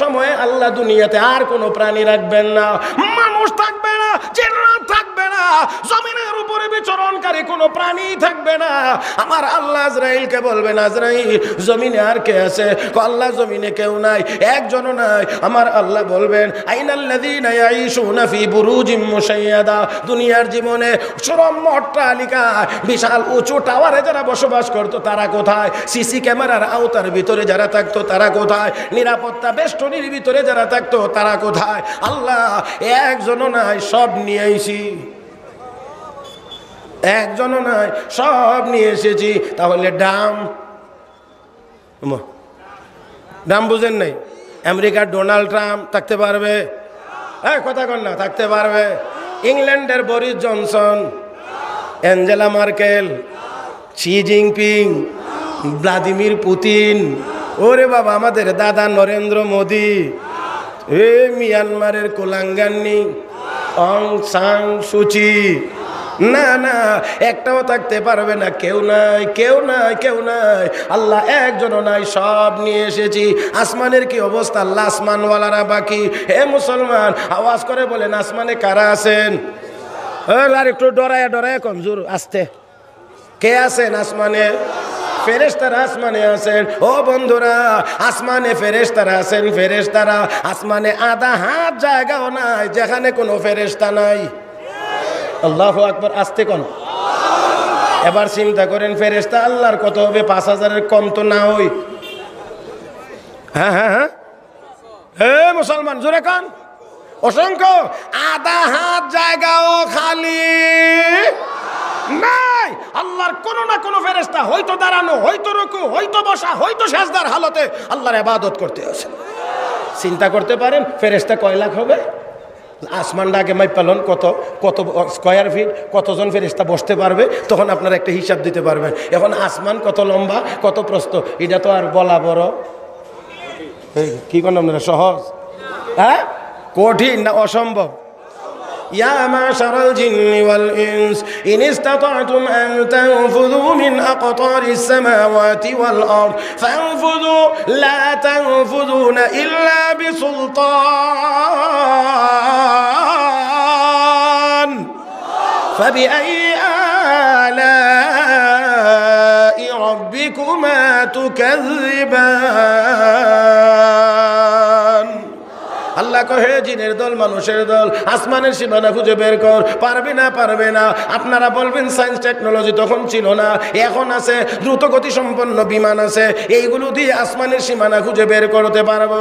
সময়ে আল্লাহ দুনিয়াতে আর কোনো প্রাণী রাখবেন না, মানুষ থাকবে না, জিন্নাত থাকবে না, জমিনের উপরে বিচরণকারী কোনো প্রাণী থাকবে না। আমার আল্লাহ আজরাইলকে বলবেন, আজরাইল জমিনে আর কে আছে? আল্লাহ জমিনে কেউ নাই, একজনও নাই। আমার আল্লাহ বলবেন, আইনাল্লাযীনা ইয়াঈশুনা ফী বুরুজিম মুশাইয়াদা, দুনিয়ার জীবনে সুরম্য অট্টালিকা বিশাল উঁচু টাওয়ারে যারা বসবাস করতো তারা কোথায়? সিসি ক্যামেরার আওতার ভিতরে যারা থাকতো তারা কোথায়? নিরাপত্তা বেষ্টনীর ভিতরে যারা থাকতো তারা কোথায়? আল্লাহ একজনও নাই, সব নিয়ে আইছি। একজনও নাই, সব নিয়ে এসেছি। তাহলে ডাম বুঝেন নাই? আমেরিকার ডোনাল্ড ট্রাম্প থাকতে পারবে? কথা কন না, থাকতে পারবে? ইংল্যান্ডের Boris Johnson, Angela Merkel, Xi Jinping, Vladimir Putin, ওরে বাবা আমাদের দাদা নরেন্দ্র মোদি, মিয়ানমারের কোলাঙ্গানি অং সাং সুচি, না না, একটাও থাকতে পারবে না। কেউ নাই, কেউ নাই, কেউ নাই। আল্লাহ একজনও নাই, সব নিয়ে এসেছি। আসমানের কি অবস্থা? আল্লাহ আসমানওয়ালারা বাকি। হে মুসলমান, আওয়াজ করে বলেন, আসমানে কারা আছেন? আর একটু ডরায় ডরায় কমজোর আসতে, কে আছেন আসমানে? ফেরেশতারা আসমানে আছেন। ও বন্ধুরা, আসমানে ফেরেশতারা আছেন। ফেরেশতারা আসমানে আধা হাত জায়গাও নাই যেখানে কোনো ফেরেশতা নাই। আল্লাহু আকবার, আসতে কোন। এবার চিন্তা করেন, ফেরেশতা আল্লাহর কত হবে? 5000-এর কম তো না হই। হ্যাঁ হ্যাঁ হ্যাঁ, হে মুসলমান জোরে কান, অসংখ্য। আধা হাত জায়গাও খালি নাই। আল্লাহর কোন না কোন ফেরেশতা হয়তো দাঁড়ানো, হয়তো রুকু, হয়তো বসা, হয়তো সিজদার হালতে আল্লাহর ইবাদত করতে আছে। চিন্তা করতে পারেন ফেরেশতা কয় লাখ হবে? আসমানটা আগে মাইপ পালন কত কত স্কয়ার ফিট, কতজন ফেরেশতা বসতে পারবে, তখন আপনারা একটা হিসাব দিতে পারবেন। এখন আসমান কত লম্বা, কত প্রস্থ, এটা তো আর বলা বড় কি কোন আপনারা সহজ? হ্যাঁ, কঠিন না অসম্ভব? يا معشر الجن والإنس إن استطعتم أن تنفذوا من أقطار السماوات والأرض فانفذوا لا تنفذون إلا بسلطان فبأي آلاء ربكما تكذبان আল্লাহ কহে, জিনের দল মানুষের দল আসমানের সীমানা খুঁজে বের কর। পারবে না, পারবে না। আপনারা বলবেন সায়েন্স টেকনোলজি তখন ছিল না, এখন আছে, দ্রুত গতি সম্পন্ন বিমান আছে, এইগুলো দিয়ে আসমানের সীমানা খুঁজে বের করতে পারবো।